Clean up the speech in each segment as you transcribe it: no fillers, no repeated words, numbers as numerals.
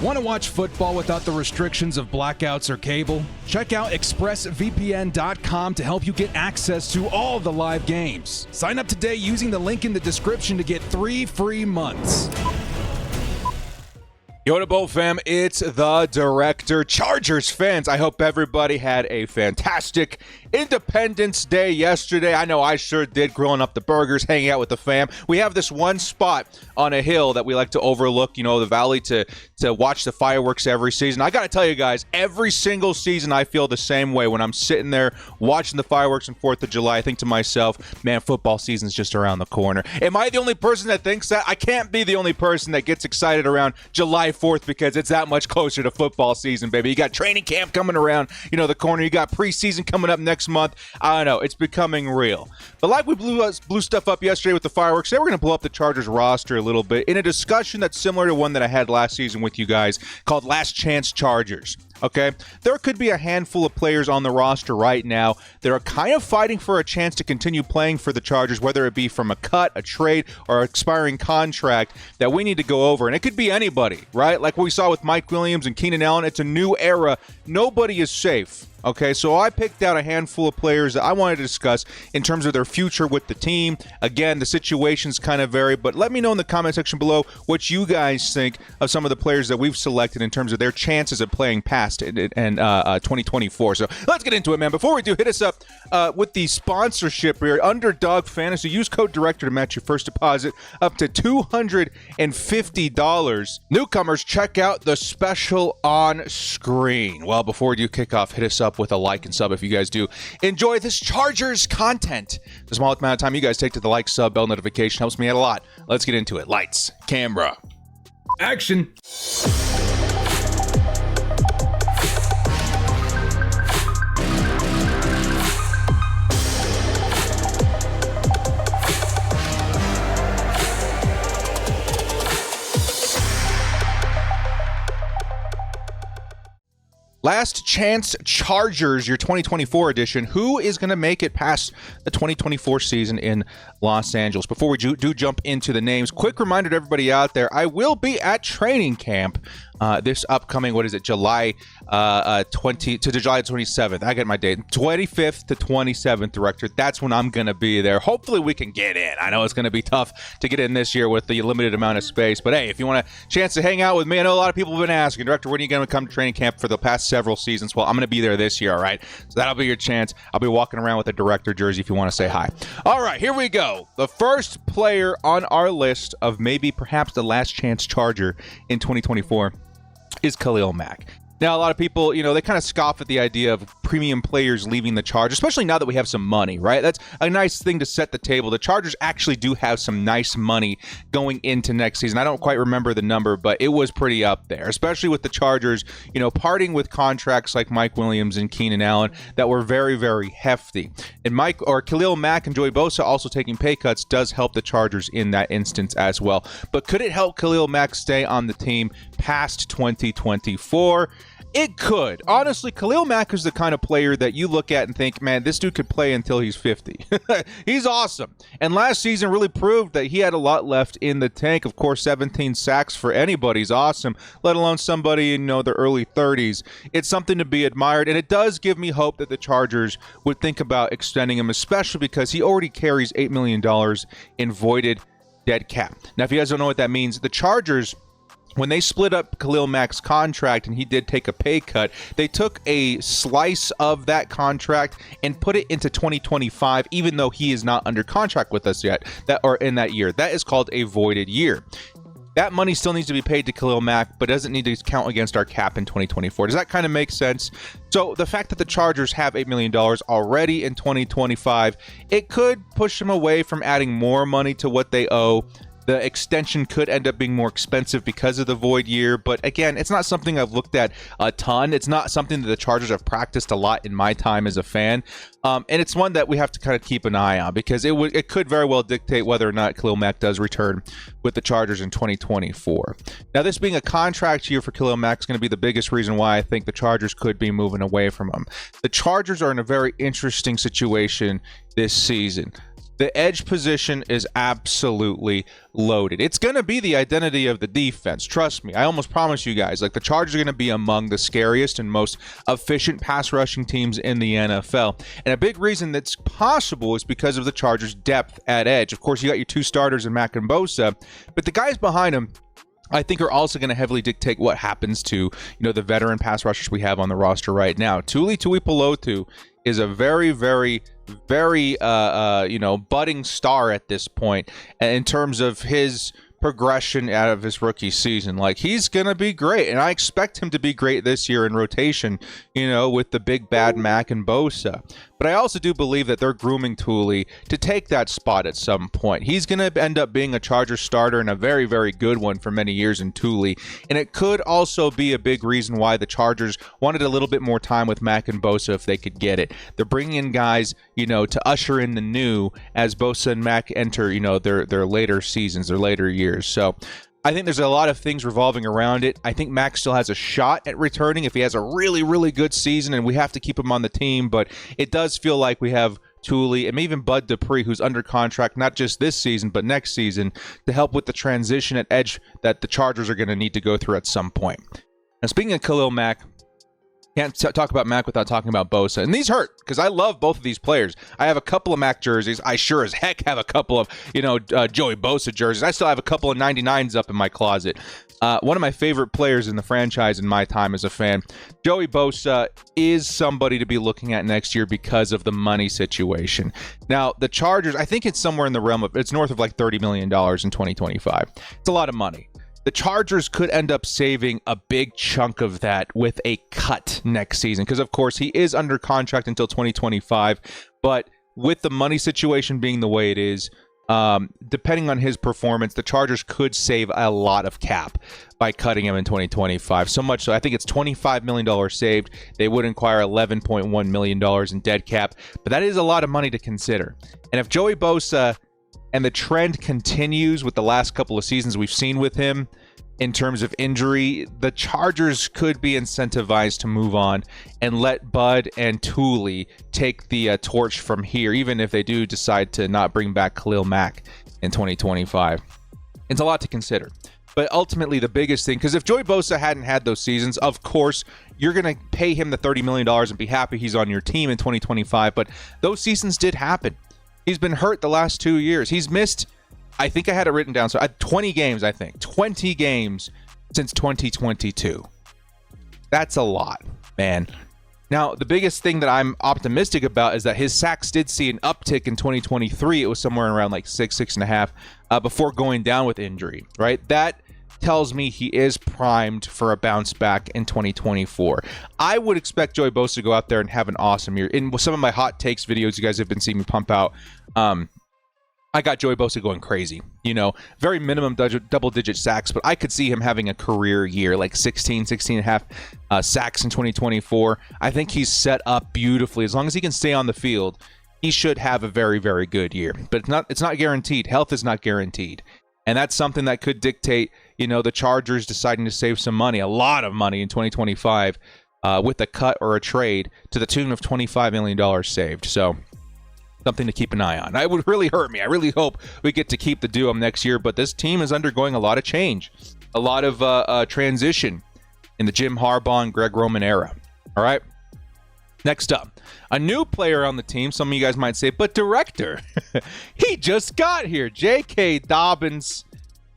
Want to watch football without the restrictions of blackouts or cable? Check out expressvpn.com to help you get access to all the live games. Sign up today using the link in the description to get 3 free months. Yo to Bowl fam, it's the Director. Chargers fans, I hope everybody had a fantastic Independence Day yesterday. I know I sure did, grilling up the burgers, hanging out with the fam. We have this one spot on a hill that we like to overlook, the valley, to watch the fireworks every season. I got to tell you guys, every single season I feel the same way when I'm sitting there watching the fireworks on 4th of July. I think to myself, man, football season's just around the corner. Am I the only person that thinks that? I can't be the only person that gets excited around July 4th because it's that much closer to football season, baby. You got training camp coming around, the corner. You got preseason coming up next month. I don't know. It's becoming real. But like we blew stuff up yesterday with the fireworks, today we're going to blow up the Chargers roster a little bit in a discussion that's similar to one that I had last season with you guys called Last Chance Chargers. Okay, there could be a handful of players on the roster right now that are kind of fighting for a chance to continue playing for the Chargers, whether it be from a cut, a trade, or an expiring contract that we need to go over. And it could be anybody, right? Like we saw with Mike Williams and Keenan Allen. It's a new era. Nobody is safe. Okay, so I picked out a handful of players that I wanted to discuss in terms of their future with the team. Again, the situations kind of vary, but let me know in the comment section below what you guys think of some of the players that we've selected in terms of their chances of playing past in 2024. So let's get into it, man. Before we do, hit us up with the sponsorship here. Underdog Fantasy. Use code DIRECTOR to match your first deposit up to $250. Newcomers, check out the special on screen. Well, before we do kick off, hit us up with a like and sub if you guys do enjoy this Chargers content. The small amount of time you guys take to the like, sub, bell notification helps me out a lot. Let's get into it. Lights, camera, action. Last Chance Chargers, your 2024 edition. Who is going to make it past the 2024 season in Los Angeles? Before we do jump into the names, quick reminder to everybody out there, I will be at training camp this upcoming, July 20 to July 27th. I got my date, 25th to 27th, Director. That's when I'm going to be there. Hopefully we can get in. I know it's going to be tough to get in this year with the limited amount of space, but hey, if you want a chance to hang out with me, I know a lot of people have been asking, Director, when are you going to come to training camp for the past several seasons? Well, I'm going to be there this year, all right? So that'll be your chance. I'll be walking around with a Director jersey if you want to say hi. All right, here we go. The first player on our list of maybe perhaps the last chance Charger in 2024 is Khalil Mack. Now, a lot of people, they kind of scoff at the idea of premium players leaving the Chargers, especially now that we have some money, right? That's a nice thing to set the table. The Chargers actually do have some nice money going into next season. I don't quite remember the number, but it was pretty up there, especially with the Chargers, parting with contracts like Mike Williams and Keenan Allen that were very, very hefty. And Khalil Mack and Joey Bosa also taking pay cuts does help the Chargers in that instance as well. But could it help Khalil Mack stay on the team past 2024? It could. Honestly, Khalil Mack is the kind of player that you look at and think, man, this dude could play until he's 50. He's awesome. And last season really proved that he had a lot left in the tank. Of course, 17 sacks for anybody's awesome, let alone somebody in their early 30s. It's something to be admired, and it does give me hope that the Chargers would think about extending him, especially because he already carries $8 million in voided dead cap. Now, if you guys don't know what that means, the Chargers, when they split up Khalil Mack's contract and he did take a pay cut, they took a slice of that contract and put it into 2025, even though he is not under contract with us yet, in that year. That is called a voided year. That money still needs to be paid to Khalil Mack, but doesn't need to count against our cap in 2024. Does that kind of make sense? So the fact that the Chargers have $8 million already in 2025, it could push them away from adding more money to what they owe. The extension could end up being more expensive because of the void year, but again, it's not something I've looked at a ton. It's not something that the Chargers have practiced a lot in my time as a fan, and it's one that we have to kind of keep an eye on because it could very well dictate whether or not Khalil Mack does return with the Chargers in 2024. Now, this being a contract year for Khalil Mack is going to be the biggest reason why I think the Chargers could be moving away from him. The Chargers are in a very interesting situation this season. The edge position is absolutely loaded. It's going to be the identity of the defense. Trust me. I almost promise you guys, like, the Chargers are going to be among the scariest and most efficient pass rushing teams in the NFL. And a big reason that's possible is because of the Chargers' depth at edge. Of course, you got your two starters in Mack and Bosa, but the guys behind them, I think, are also going to heavily dictate what happens to, the veteran pass rushers we have on the roster right now. Tuli Tuipulotu is a very, very, very, budding star at this point in terms of his progression out of his rookie season. Like, he's going to be great, and I expect him to be great this year in rotation, with the big bad Mack and Bosa. But I also do believe that they're grooming Tuli to take that spot at some point. He's going to end up being a Chargers starter and a very, very good one for many years in Tuli. And it could also be a big reason why the Chargers wanted a little bit more time with Mack and Bosa if they could get it. They're bringing in guys, to usher in the new as Bosa and Mack enter, their later seasons, their later years. So I think there's a lot of things revolving around it. I think Mack still has a shot at returning if he has a really, really good season, and we have to keep him on the team. But it does feel like we have Tuli and even Bud Dupree, who's under contract not just this season but next season, to help with the transition at edge that the Chargers are going to need to go through at some point. Now, speaking of Khalil Mack, can't talk about Mack without talking about Bosa. And these hurt because I love both of these players. I have a couple of Mack jerseys. I sure as heck have a couple of, Joey Bosa jerseys. I still have a couple of 99s up in my closet. One of my favorite players in the franchise in my time as a fan. Joey Bosa is somebody to be looking at next year because of the money situation. Now, the Chargers, I think it's somewhere in the realm of, it's north of like $30 million in 2025. It's a lot of money. The Chargers could end up saving a big chunk of that with a cut next season because, of course, he is under contract until 2025. But with the money situation being the way it is, depending on his performance, the Chargers could save a lot of cap by cutting him in 2025. So much so, I think it's $25 million saved. They would require $11.1 million in dead cap. But that is a lot of money to consider. And if Joey Bosa and the trend continues with the last couple of seasons we've seen with him in terms of injury, the Chargers could be incentivized to move on and let Bud and Tuli take the torch from here, even if they do decide to not bring back Khalil Mack in 2025. It's a lot to consider. But ultimately, the biggest thing, because if Joey Bosa hadn't had those seasons, of course, you're going to pay him the $30 million and be happy he's on your team in 2025. But those seasons did happen. He's been hurt the last 2 years. He's missed, I think I had it written down, so 20 games, I think. 20 games since 2022. That's a lot, man. Now, the biggest thing that I'm optimistic about is that his sacks did see an uptick in 2023. It was somewhere around like 6.5, before going down with injury, right? That tells me he is primed for a bounce back in 2024. I would expect Joey Bosa to go out there and have an awesome year. In some of my hot takes videos you guys have been seeing me pump out, I got Joey Bosa going crazy. Very minimum double-digit sacks, but I could see him having a career year, like 16 and a half sacks in 2024. I think he's set up beautifully. As long as he can stay on the field, he should have a very, very good year. But it's not guaranteed. Health is not guaranteed. And that's something that could dictate, the Chargers deciding to save some money, a lot of money in 2025 with a cut or a trade to the tune of $25 million saved. So something to keep an eye on. It would really hurt me. I really hope we get to keep the duo next year. But this team is undergoing a lot of change, a lot of transition in the Jim Harbaugh and Greg Roman era. All right. Next up, a new player on the team. Some of you guys might say, but director, he just got here. J.K. Dobbins,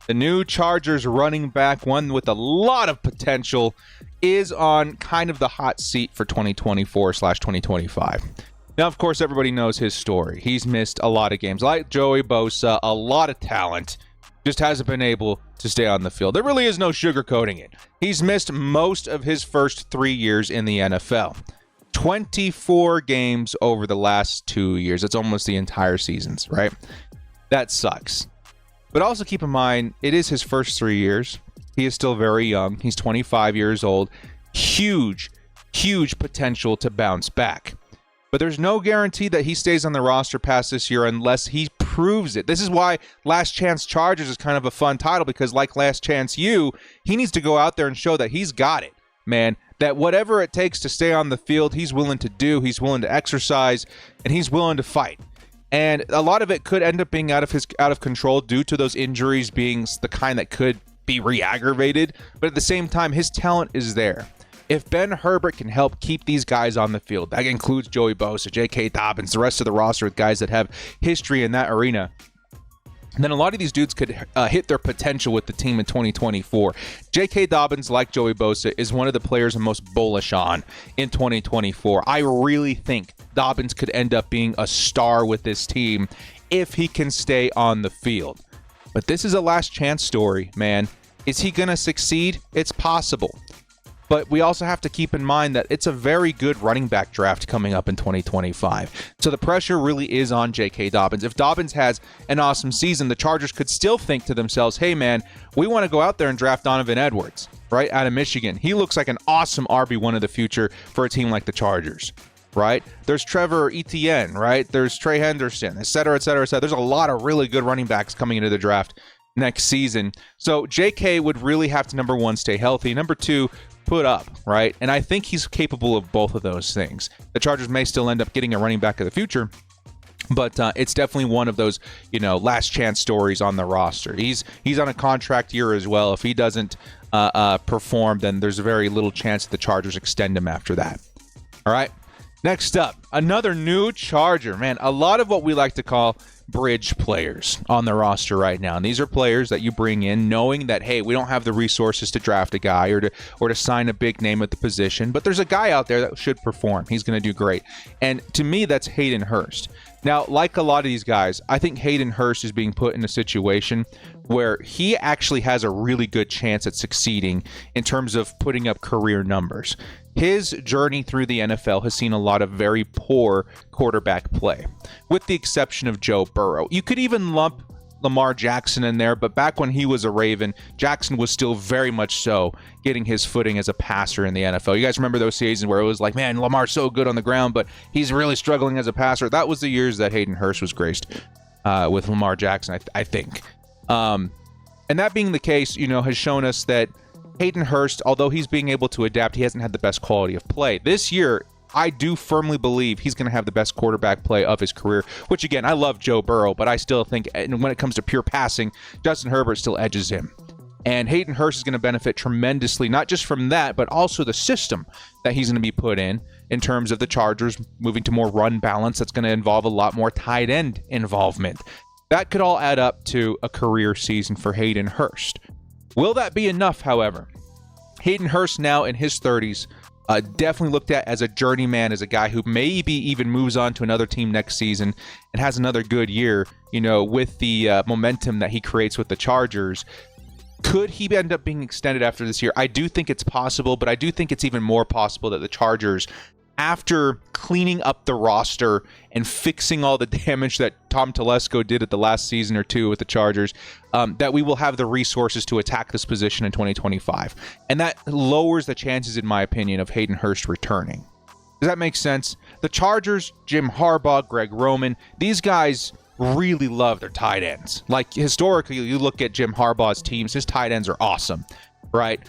the new Chargers running back, one with a lot of potential, is on kind of the hot seat for 2024/2025. Now, of course, everybody knows his story. He's missed a lot of games. Like Joey Bosa, a lot of talent, just hasn't been able to stay on the field. There really is no sugarcoating it. He's missed most of his first 3 years in the NFL. 24 games over the last 2 years. That's almost the entire seasons, right? That sucks. But also keep in mind, it is his first 3 years. He is still very young. He's 25 years old. Huge, huge potential to bounce back. But there's no guarantee that he stays on the roster past this year unless he proves it. This is why Last Chance Chargers is kind of a fun title, because like Last Chance U, he needs to go out there and show that he's got it, man. That whatever it takes to stay on the field, he's willing to do. He's willing to exercise, and he's willing to fight. And a lot of it could end up being out of control due to those injuries being the kind that could be re-aggravated. But at the same time, his talent is there. If Ben Herbert can help keep these guys on the field, that includes Joey Bosa, J.K. Dobbins, the rest of the roster with guys that have history in that arena, then a lot of these dudes could hit their potential with the team in 2024. J.K. Dobbins, like Joey Bosa, is one of the players I'm most bullish on in 2024. I really think Dobbins could end up being a star with this team if he can stay on the field. But this is a last chance story, man. Is he going to succeed? It's possible. But we also have to keep in mind that it's a very good running back draft coming up in 2025. So the pressure really is on J.K. Dobbins. If Dobbins has an awesome season, the Chargers could still think to themselves, hey, man, we want to go out there and draft Donovan Edwards, right, out of Michigan. He looks like an awesome RB1 of the future for a team like the Chargers, right? There's Trevor Etienne, right? There's Trey Henderson, et cetera, et cetera, et cetera. There's a lot of really good running backs coming into the draft next season. So J.K. would really have to, number one, stay healthy. Number two, put up, right? And I think he's capable of both of those things. The Chargers may still end up getting a running back of the future, but it's definitely one of those, last chance stories on the roster. He's on a contract year as well. If he doesn't perform, then there's a very little chance that the Chargers extend him after that. All right. Next up, another new Charger. Man, a lot of what we like to call bridge players on the roster right now. And these are players that you bring in knowing that, hey, we don't have the resources to draft a guy or to sign a big name at the position, but there's a guy out there that should perform. He's going to do great. And to me, that's Hayden Hurst. Now, like a lot of these guys, I think Hayden Hurst is being put in a situation where he actually has a really good chance at succeeding in terms of putting up career numbers. His journey through the NFL has seen a lot of very poor quarterback play, with the exception of Joe Burrow. You could even lump Lamar Jackson in there, but back when he was a Raven, Jackson was still very much so getting his footing as a passer in the NFL. You guys remember those seasons where it was like, man, Lamar's so good on the ground, but he's really struggling as a passer. That was the years that Hayden Hurst was graced with Lamar Jackson, I think. And that being the case, has shown us that Hayden Hurst, although he's being able to adapt, he hasn't had the best quality of play. This year, I do firmly believe he's going to have the best quarterback play of his career, which, again, I love Joe Burrow, but I still think when it comes to pure passing, Justin Herbert still edges him. And Hayden Hurst is going to benefit tremendously, not just from that, but also the system that he's going to be put in terms of the Chargers moving to more run balance. That's going to involve a lot more tight end involvement. That could all add up to a career season for Hayden Hurst. Will that be enough, however? Hayden Hurst, now in his 30s, definitely looked at as a journeyman, as a guy who maybe even moves on to another team next season and has another good year, with the momentum that he creates with the Chargers. Could he end up being extended after this year? I do think it's possible, but I do think it's even more possible that the Chargers, after cleaning up the roster and fixing all the damage that Tom Telesco did at the last season or two with the Chargers, that we will have the resources to attack this position in 2025. And that lowers the chances, in my opinion, of Hayden Hurst returning. Does that make sense? The Chargers, Jim Harbaugh, Greg Roman, these guys really love their tight ends. Like, historically, you look at Jim Harbaugh's teams, his tight ends are awesome, right?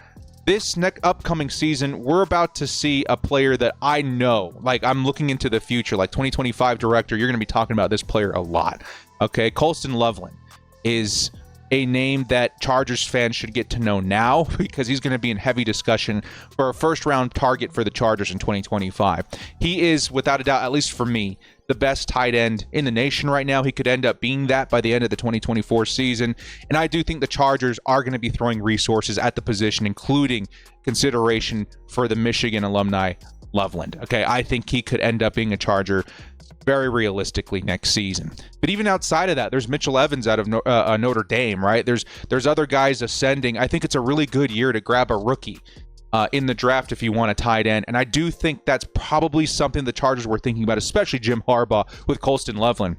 This upcoming season, we're about to see a player that I know, like, I'm looking into the future, like 2025 director, you're going to be talking about this player a lot. Okay, Colston Loveland is a name that Chargers fans should get to know now, because he's going to be in heavy discussion for a first-round target for the Chargers in 2025. He is, without a doubt, at least for me, the best tight end in the nation right now. He could end up being that by the end of the 2024 season. And I do think the Chargers are going to be throwing resources at the position, including consideration for the Michigan alumni Loveland. Okay, I think he could end up being a Charger very realistically next season. But even outside of that, there's Mitchell Evans out of Notre Dame, right? There's other guys ascending. I think it's a really good year to grab a rookie in the draft if you want a tight end. And I do think that's probably something the Chargers were thinking about, especially Jim Harbaugh with Colston Loveland,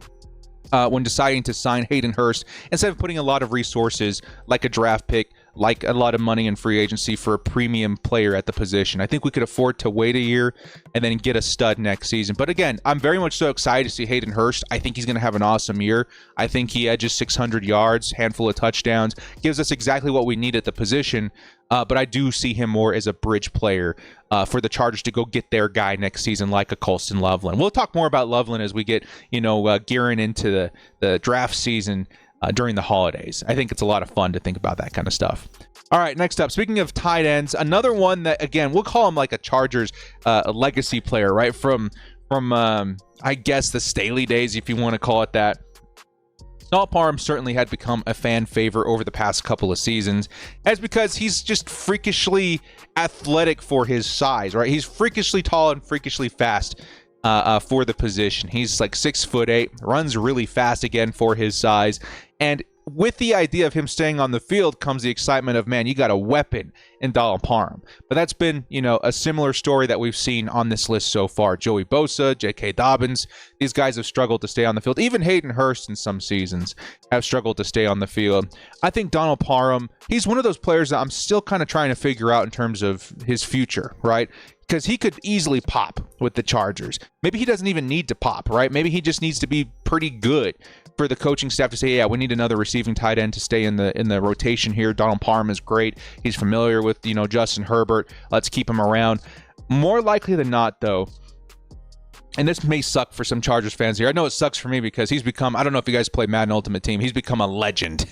when deciding to sign Hayden Hurst, instead of putting a lot of resources like a draft pick like a lot of money in free agency for a premium player at the position. I think we could afford to wait a year and then get a stud next season. But again, I'm very much so excited to see Hayden Hurst. I think he's going to have an awesome year. I think he edges 600 yards, handful of touchdowns, gives us exactly what we need at the position. But I do see him more as a bridge player for the Chargers to go get their guy next season, like a Colston Loveland. We'll talk more about Loveland as we get, gearing into the draft season during the holidays. I think it's a lot of fun to think about that kind of stuff. All right, next up, speaking of tight ends, another one that, again, we'll call him like a Chargers legacy player, right? From I guess the Staley days, if you want to call it that. Parm certainly had become a fan favorite over the past couple of seasons. That's because he's just freakishly athletic for his size, right? He's freakishly tall and freakishly fast for the position. He's like 6'8", runs really fast again for his size. And with the idea of him staying on the field comes the excitement of, man, you got a weapon in Donald Parham. But that's been, a similar story that we've seen on this list so far. Joey Bosa, J.K. Dobbins, these guys have struggled to stay on the field. Even Hayden Hurst in some seasons have struggled to stay on the field. I think Donald Parham, he's one of those players that I'm still kind of trying to figure out in terms of his future, right? Because he could easily pop with the Chargers. Maybe he doesn't even need to pop, right? Maybe he just needs to be pretty good for the coaching staff to say, yeah, we need another receiving tight end to stay in the rotation here. Donald Parham is great. He's familiar with, Justin Herbert. Let's keep him around. More likely than not, though, and this may suck for some Chargers fans here. I know it sucks for me because he's become, I don't know if you guys play Madden Ultimate Team, he's become a legend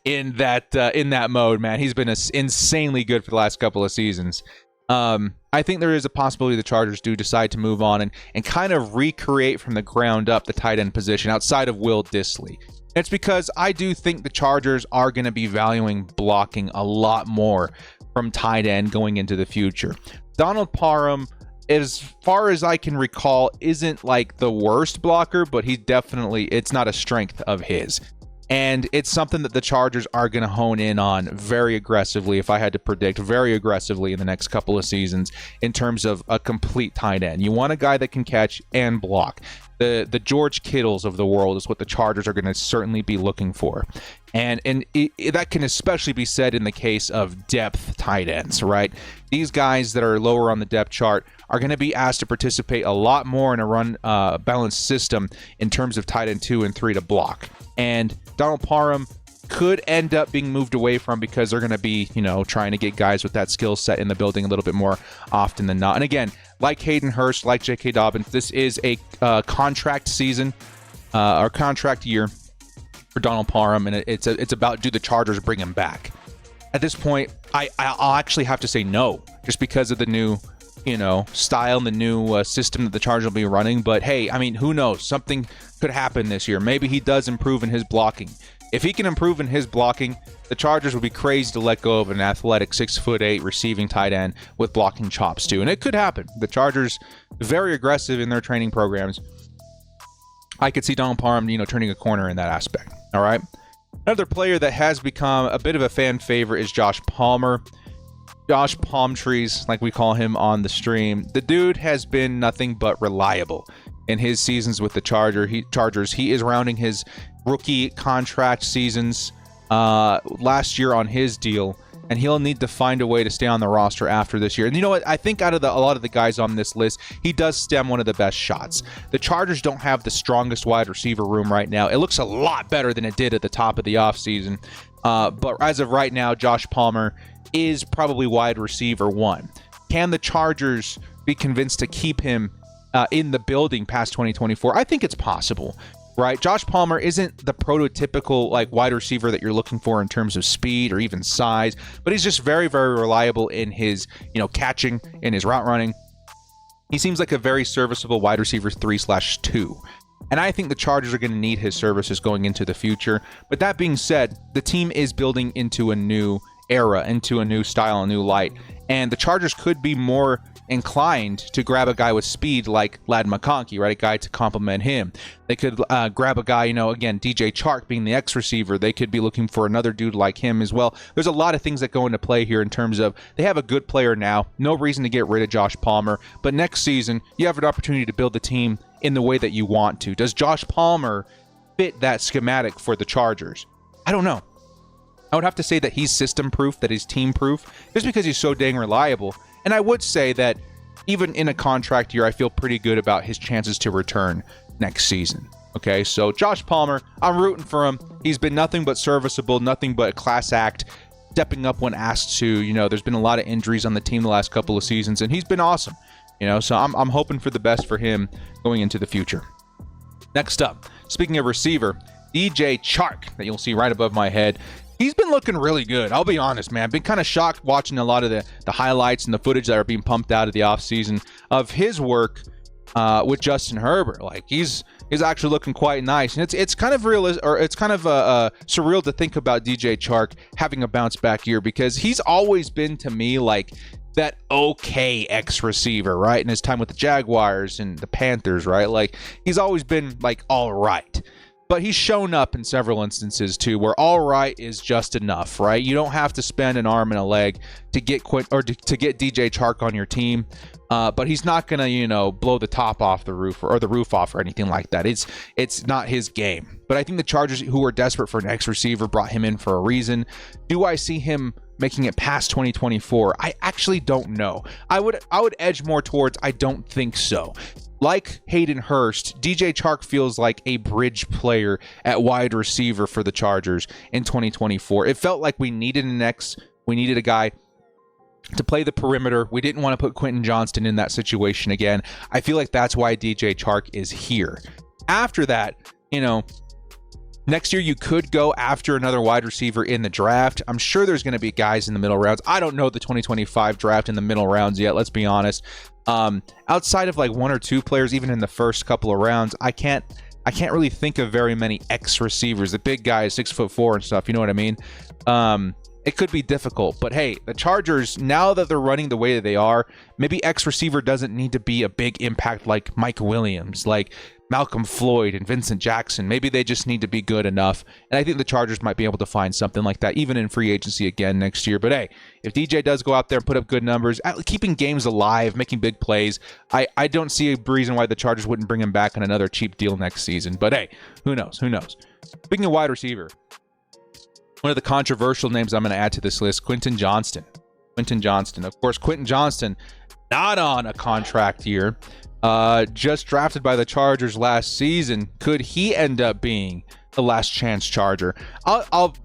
in that mode, man. He's been insanely good for the last couple of seasons. I think there is a possibility the Chargers do decide to move on and kind of recreate from the ground up the tight end position outside of Will Dissly. It's because I do think the Chargers are going to be valuing blocking a lot more from tight end going into the future. Donald Parham, as far as I can recall, isn't like the worst blocker, but it's not a strength of his. And it's something that the Chargers are going to hone in on very aggressively, if I had to predict, very aggressively in the next couple of seasons in terms of a complete tight end. You want a guy that can catch and block. The George Kittles of the world is what the Chargers are going to certainly be looking for. And that can especially be said in the case of depth tight ends, right? These guys that are lower on the depth chart are going to be asked to participate a lot more in a run balanced system in terms of tight end 2 and 3 to block. And Donald Parham could end up being moved away from because they're going to be, trying to get guys with that skill set in the building a little bit more often than not. And again, like Hayden Hurst, like J.K. Dobbins, this is a contract season or contract year for Donald Parham, and it's about, do the Chargers bring him back? At this point, I'll actually have to say no, just because of the new style and the new system that the Chargers will be running. But hey, I mean, who knows? Something could happen this year. Maybe he does improve in his blocking. If he can improve in his blocking, the Chargers would be crazy to let go of an athletic 6'8" receiving tight end with blocking chops too. And it could happen. The Chargers, very aggressive in their training programs. I could see Donald Parham, turning a corner in that aspect. All right. Another player that has become a bit of a fan favorite is Josh Palmer. Josh Palmtrees, like we call him on the stream. The dude has been nothing but reliable in his seasons with the Chargers. He is rounding his rookie contract seasons last year on his deal, and he'll need to find a way to stay on the roster after this year. And you know what? I think out of a lot of the guys on this list, he does stem one of the best shots. The Chargers don't have the strongest wide receiver room right now. It looks a lot better than it did at the top of the offseason. But as of right now, Josh Palmer is probably wide receiver 1. Can the Chargers be convinced to keep him in the building past 2024? I think it's possible, right? Josh Palmer isn't the prototypical wide receiver that you're looking for in terms of speed or even size, but he's just very, very reliable in his, catching, in his route running. He seems like a very serviceable wide receiver 3/2. And I think the Chargers are going to need his services going into the future. But that being said, the team is building into a new era, into a new style, a new light. And the Chargers could be more inclined to grab a guy with speed like Ladd McConkey, right? A guy to complement him. They could grab a guy, again, DJ Chark being the X receiver. They could be looking for another dude like him as well. There's a lot of things that go into play here in terms of they have a good player now. No reason to get rid of Josh Palmer. But next season, you have an opportunity to build the team in the way that you want to. Does Josh Palmer fit that schematic for the Chargers? I don't know. I would have to say that he's system proof, that he's team proof, just because he's so dang reliable. And I would say that even in a contract year, I feel pretty good about his chances to return next season. Okay, so Josh Palmer, I'm rooting for him. He's been nothing but serviceable, nothing but a class act, stepping up when asked to. There's been a lot of injuries on the team the last couple of seasons, and he's been awesome. So I'm hoping for the best for him going into the future. Next up, speaking of receiver, DJ Chark, that you'll see right above my head. He's been looking really good. I'll be honest, man. I've been kind of shocked watching a lot of the highlights and the footage that are being pumped out of the offseason of his work with Justin Herbert. Like he's actually looking quite nice, and it's kind of surreal to think about DJ Chark having a bounce back year, because he's always been to me like that okay X receiver, right? In his time with the Jaguars and the Panthers, right? Like he's always been like all right. But he's shown up in several instances too, where all right is just enough, right? You don't have to spend an arm and a leg to get to get DJ Chark on your team. But he's not gonna, blow the top off the roof or the roof off or anything like that. It's not his game. But I think the Chargers, who are desperate for an X receiver, brought him in for a reason. Do I see him making it past 2024? I actually don't know. I would edge more towards I don't think so. Like Hayden Hurst, DJ Chark feels like a bridge player at wide receiver for the Chargers in 2024. It felt like we needed an X. We needed a guy to play the perimeter. We didn't want to put Quinton Johnson in that situation again. I feel like that's why DJ Chark is here. After that, next year you could go after another wide receiver in the draft. I'm sure there's going to be guys in the middle rounds. I don't know the 2025 draft in the middle rounds yet, let's be honest. Outside of like one or two players, even in the first couple of rounds, I can't really think of very many X receivers, the big guys, 6'4" and stuff. You know what I mean? It could be difficult, but hey, the Chargers, now that they're running the way that they are, maybe X receiver doesn't need to be a big impact like Mike Williams, like Malcolm Floyd and Vincent Jackson. Maybe they just need to be good enough. And I think the Chargers might be able to find something like that, even in free agency again next year. But hey, if DJ does go out there and put up good numbers, keeping games alive, making big plays, I don't see a reason why the Chargers wouldn't bring him back on another cheap deal next season. But hey, who knows? Who knows? Speaking of wide receiver, one of the controversial names I'm going to add to this list, Quinton Johnson. Quinton Johnson. Of course, Quinton Johnson, not on a contract year, just drafted by the Chargers last season. Could he end up being the last chance Charger? I'll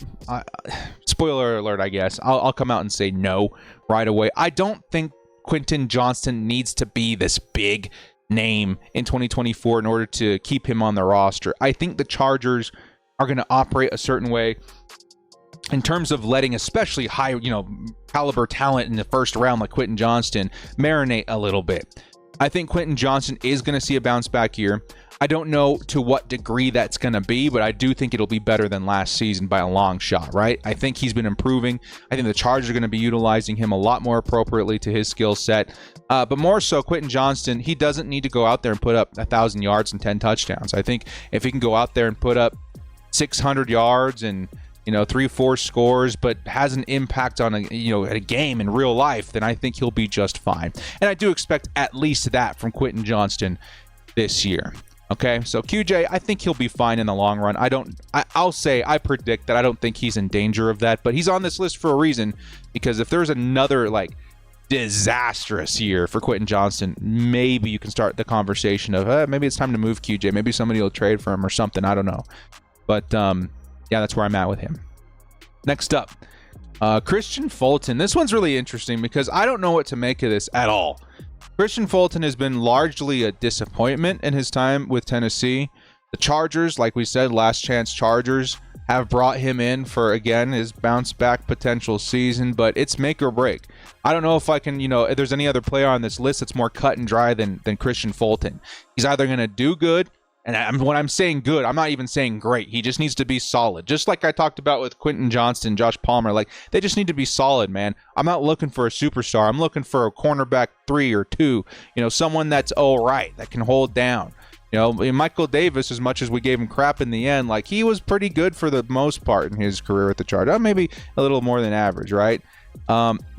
spoiler alert, I guess. I'll come out and say no right away. I don't think Quinton Johnson needs to be this big name in 2024 in order to keep him on the roster. I think the Chargers are going to operate a certain way in terms of letting especially high, caliber talent in the first round like Quinton Johnson marinate a little bit. I think Quinton Johnson is going to see a bounce back year. I don't know to what degree that's going to be, but I do think it'll be better than last season by a long shot, right? I think he's been improving. I think the Chargers are going to be utilizing him a lot more appropriately to his skill set. But more so, Quinton Johnson, he doesn't need to go out there and put up 1,000 yards and 10 touchdowns. I think if he can go out there and put up 600 yards and 3-4 scores, but has an impact on a game in real life, then I think he'll be just fine. And I do expect at least that from Quinton Johnson this year. Okay, so QJ, I think he'll be fine in the long run. I predict that I don't think he's in danger of that, but he's on this list for a reason, because if there's another disastrous year for Quinton Johnson, maybe you can start the conversation of maybe it's time to move QJ. Maybe somebody will trade for him or something. I don't know. But yeah, that's where I'm at with him. Next up, Christian Fulton. This one's really interesting because I don't know what to make of this at all. Christian Fulton has been largely a disappointment in his time with Tennessee. The Chargers, like we said, last chance Chargers, have brought him in for, again, his bounce back potential season, but it's make or break. I don't know if I can, if there's any other player on this list that's more cut and dry than Christian Fulton. He's either going to do good, and when I'm saying good, I'm not even saying great. He just needs to be solid. Just like I talked about with Quinton Johnson, Josh Palmer, they just need to be solid, man. I'm not looking for a superstar. I'm looking for a cornerback 3 or 2, someone that's all right, that can hold down. Michael Davis, as much as we gave him crap in the end, he was pretty good for the most part in his career at the Chargers. Maybe a little more than average, right?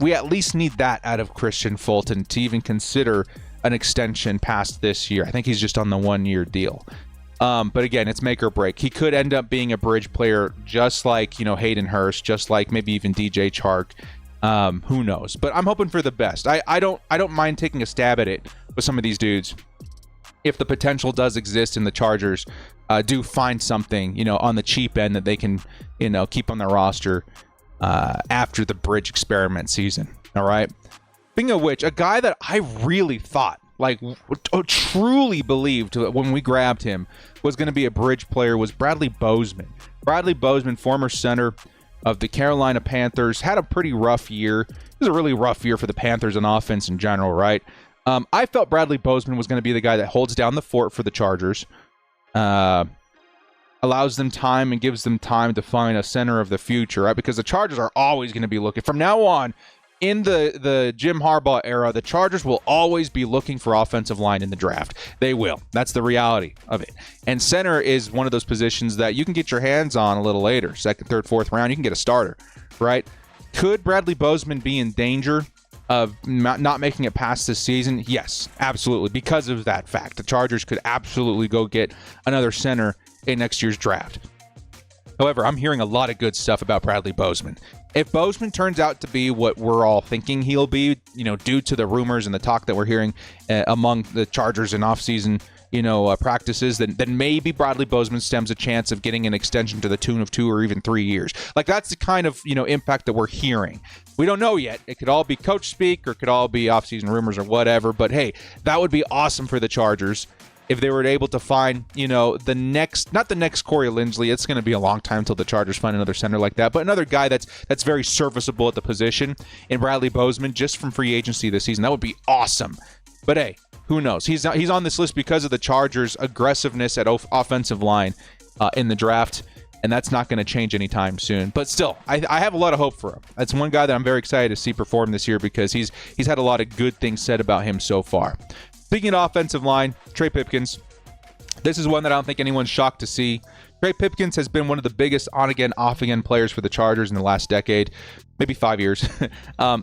We at least need that out of Christian Fulton to even consider an extension past this year. I think he's just on the 1-year deal. But again, it's make or break. He could end up being a bridge player, just like Hayden Hurst, just like maybe even DJ Chark. Who knows? But I'm hoping for the best. I don't mind taking a stab at it with some of these dudes if the potential does exist and the Chargers do find something on the cheap end that they can keep on their roster after the bridge experiment season. All right. Speaking of which, a guy that I really thought, truly believed when we grabbed him was going to be a bridge player was Bradley Boseman. Bradley Boseman, former center of the Carolina Panthers, had a pretty rough year. It was a really rough year for the Panthers on offense in general, right? I felt Bradley Boseman was going to be the guy that holds down the fort for the Chargers, allows them time and gives them time to find a center of the future, right? Because the Chargers are always going to be looking. From now on, in the Jim Harbaugh era, the Chargers will always be looking for offensive line in the draft. They will. That's the reality of it. And center is one of those positions that you can get your hands on a little later. Second, third, fourth round, you can get a starter, right? Could Bradley Boseman be in danger of not making it past this season? Yes, absolutely. Because of that fact, the Chargers could absolutely go get another center in next year's draft. However, I'm hearing a lot of good stuff about Bradley Boseman. If Boseman turns out to be what we're all thinking he'll be, due to the rumors and the talk that we're hearing among the Chargers in offseason, practices, then maybe Bradley Boseman stems a chance of getting an extension to the tune of 2 or even 3 years. That's the kind of, impact that we're hearing. We don't know yet. It could all be coach speak or it could all be offseason rumors or whatever. But hey, that would be awesome for the Chargers if they were able to find, not the next Corey Linsley. It's going to be a long time until the Chargers find another center like that, but another guy that's very serviceable at the position in Bradley Boseman just from free agency this season. That would be awesome. But hey, who knows? He's on this list because of the Chargers' aggressiveness at offensive line in the draft, and that's not going to change anytime soon. But still, I have a lot of hope for him. That's one guy that I'm very excited to see perform this year because he's had a lot of good things said about him so far. Speaking of offensive line, Trey Pipkins. This is one that I don't think anyone's shocked to see. Trey Pipkins has been one of the biggest on-again, off-again players for the Chargers in the last decade, maybe 5 years.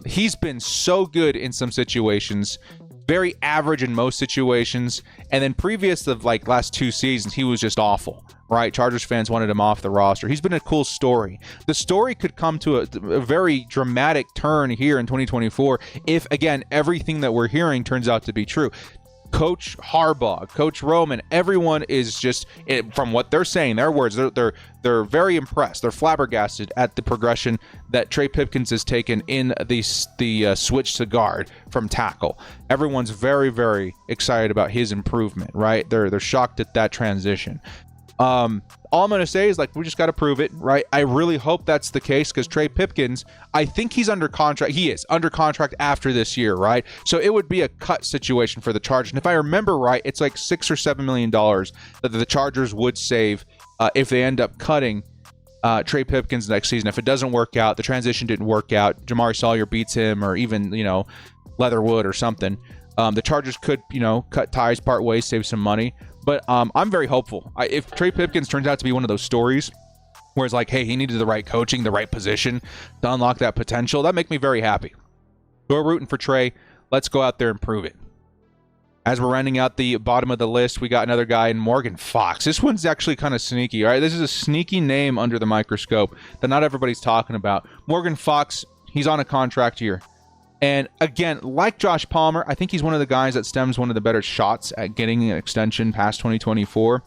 He's been so good in some situations, very average in most situations, and then previous to last 2 seasons, he was just awful, right? Chargers fans wanted him off the roster. He's been a cool story. The story could come to a very dramatic turn here in 2024 if, again, everything that we're hearing turns out to be true. Coach Harbaugh, Coach Roman, everyone is just, from what they're saying, their words, they're very impressed. They're flabbergasted at the progression that Trey Pipkins has taken in the switch to guard from tackle. Everyone's very, very excited about his improvement, right? They're shocked at that transition. All I'm going to say is we just got to prove it, right? I really hope that's the case because Trey Pipkins, I think he's under contract. He is under contract after this year, right? So it would be a cut situation for the Chargers. And if I remember right, it's $6 or $7 million that the Chargers would save if they end up cutting Trey Pipkins next season. If it doesn't work out, the transition didn't work out, Jamari Sawyer beats him or even, Leatherwood or something. The Chargers could, cut ties, part ways, save some money. But I'm very hopeful. If Trey Pipkins turns out to be one of those stories where it's hey, he needed the right coaching, the right position to unlock that potential, that'd make me very happy. So we're rooting for Trey. Let's go out there and prove it. As we're rounding out the bottom of the list, we got another guy in Morgan Fox. This one's actually kind of sneaky, all right? This is a sneaky name under the microscope that not everybody's talking about. Morgan Fox, he's on a contract year. And again, like Josh Palmer, I think he's one of the guys that stems one of the better shots at getting an extension past 2024.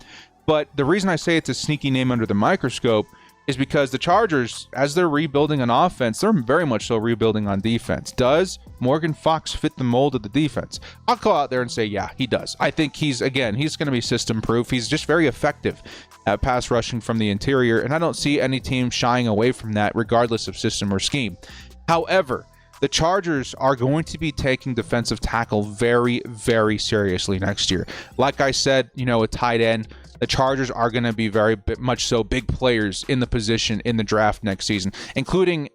But the reason I say it's a sneaky name under the microscope is because the Chargers, as they're rebuilding on offense, they're very much so rebuilding on defense. Does Morgan Fox fit the mold of the defense? I'll go out there and say, yeah, he does. I think he's going to be system-proof. He's just very effective at pass rushing from the interior, and I don't see any team shying away from that regardless of system or scheme. However, the Chargers are going to be taking defensive tackle very, very seriously next year. Like I said, a tight end, the Chargers are going to be very much so big players in the position in the draft next season, including,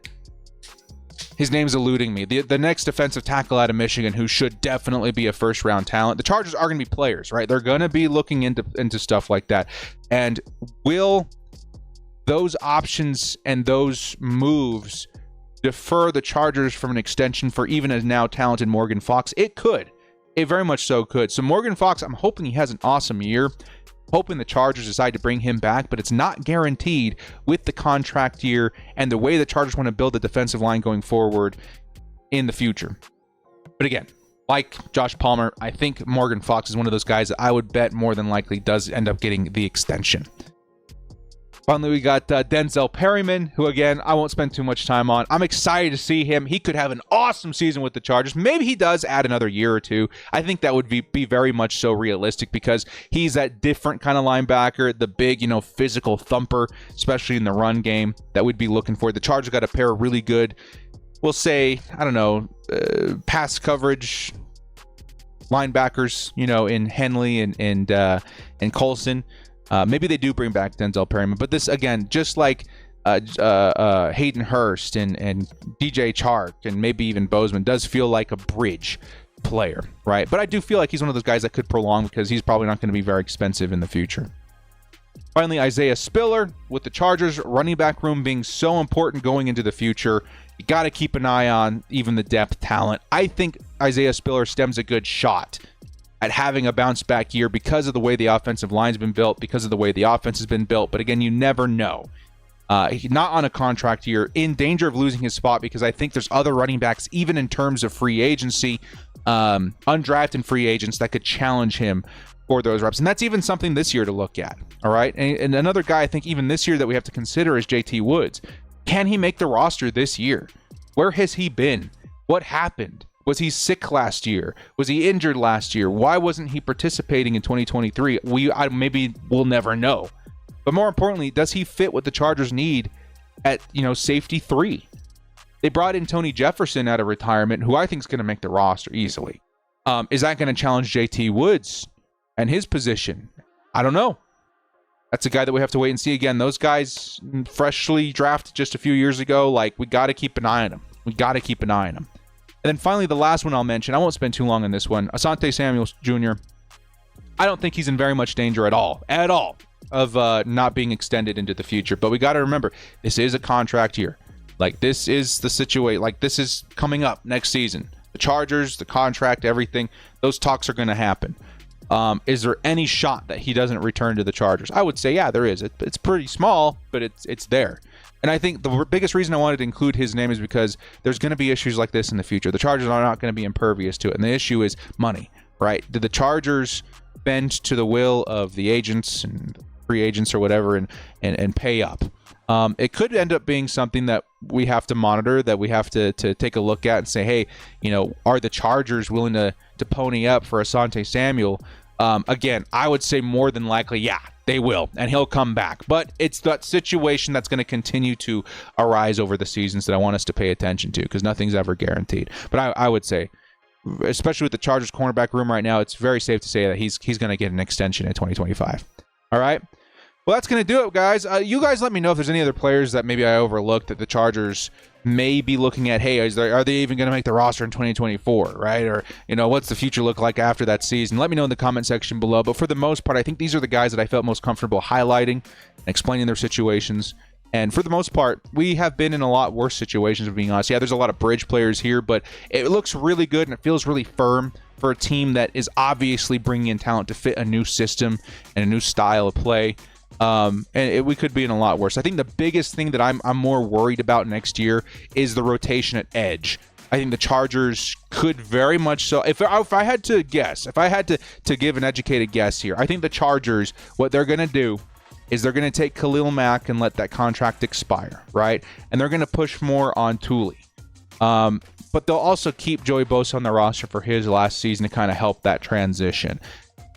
his name's eluding me, the next defensive tackle out of Michigan who should definitely be a first-round talent. The Chargers are going to be players, right? They're going to be looking into stuff like that. And will those options and those moves defer the Chargers from an extension for even a now talented Morgan Fox? It could. It very much so could. So Morgan Fox, I'm hoping he has an awesome year. hoping the Chargers decide to bring him back, but it's not guaranteed with the contract year and the way the Chargers want to build the defensive line going forward in the future. But again, like Josh Palmer, I think Morgan Fox is one of those guys that I would bet more than likely does end up getting the extension. Finally, we got Denzel Perryman, who, again, I won't spend too much time on. I'm excited to see him. He could have an awesome season with the Chargers. Maybe he does add another year or two. I think that would be very much so realistic because he's that different kind of linebacker, the big, physical thumper, especially in the run game that we'd be looking for. The Chargers got a pair of really good, we'll say, pass coverage linebackers, in Henley and Colson. Maybe they do bring back Denzel Perryman, but this, again, just like Hayden Hurst and DJ Chark and maybe even Boseman, does feel like a bridge player, right? But I do feel like he's one of those guys that could prolong because he's probably not going to be very expensive in the future. Finally, Isaiah Spiller, with the Chargers running back room being so important going into the future, you got to keep an eye on even the depth talent. I think Isaiah Spiller stems a good shot at having a bounce back year because of the way the offensive line's been built, because of the way the offense has been built. But again, you never know. He's not on a contract year, in danger of losing his spot because I think there's other running backs, even in terms of free agency, undrafted free agents that could challenge him for those reps. And that's even something this year to look at. All right. And another guy I think even this year that we have to consider is JT Woods. Can he make the roster this year? Where has he been? What happened? Was he sick last year? Was he injured last year? Why wasn't he participating in 2023? Maybe we'll never know. But more importantly, does he fit what the Chargers need at, safety 3? They brought in Tony Jefferson out of retirement, who I think is going to make the roster easily. Is that going to challenge JT Woods and his position? I don't know. That's a guy that we have to wait and see. Again, those guys freshly drafted just a few years ago, we got to keep an eye on them. And then finally, the last one I'll mention, I won't spend too long on this one, Asante Samuel Jr. I don't think he's in very much danger at all, of not being extended into the future. But we got to remember, this is a contract year. This is the situation. This is coming up next season. The Chargers, the contract, everything, those talks are going to happen. Is there any shot that he doesn't return to the Chargers? I would say, yeah, there is. It's pretty small, but it's there. And I think the biggest reason I wanted to include his name is because there's going to be issues like this in the future. The Chargers are not going to be impervious to it. And the issue is money, right? Did the Chargers bend to the will of the agents and free agents or whatever and pay up? It could end up being something that we have to monitor, that we have to take a look at and say, hey, are the Chargers willing to pony up for Asante Samuel? Again, I would say more than likely, yeah, they will, and he'll come back. But it's that situation that's going to continue to arise over the seasons that I want us to pay attention to, because nothing's ever guaranteed. But I would say, especially with the Chargers cornerback room right now, it's very safe to say that he's going to get an extension in 2025. All right? Well, that's going to do it, guys. You guys let me know if there's any other players that maybe I overlooked that the Chargers may be looking at. Hey, are they even going to make the roster in 2024, right? Or, what's the future look like after that season? Let me know in the comment section below. But for the most part, I think these are the guys that I felt most comfortable highlighting and explaining their situations. And for the most part, we have been in a lot worse situations, of being honest. Yeah, there's a lot of bridge players here, but it looks really good and it feels really firm for a team that is obviously bringing in talent to fit a new system and a new style of play. We could be in a lot worse. I think the biggest thing that I'm more worried about next year is the rotation at edge. I think the Chargers could very much so. If I had to guess, if I had to give an educated guess here, I think the Chargers, what they're going to do is they're going to take Khalil Mack and let that contract expire, right? And they're going to push more on Thule. But they'll also keep Joey Bosa on the roster for his last season to kind of help that transition.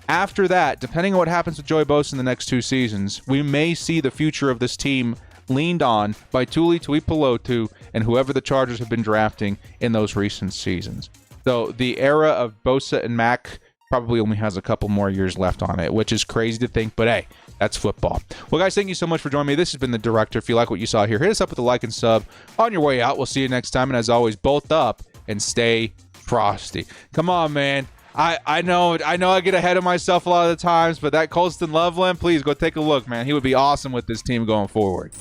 After that, depending on what happens with Joey Bosa in the next 2 seasons, we may see the future of this team leaned on by Tuli Tuipulotu and whoever the Chargers have been drafting in those recent seasons. So the era of Bosa and Mack probably only has a couple more years left on it, which is crazy to think, but hey, that's football. Well, guys, thank you so much for joining me. This has been The Director. If you like what you saw here, hit us up with a like and sub on your way out. We'll see you next time, and as always, bolt up and stay frosty. Come on, man. I know I get ahead of myself a lot of the times, but that Colston Loveland, please go take a look, man. He would be awesome with this team going forward.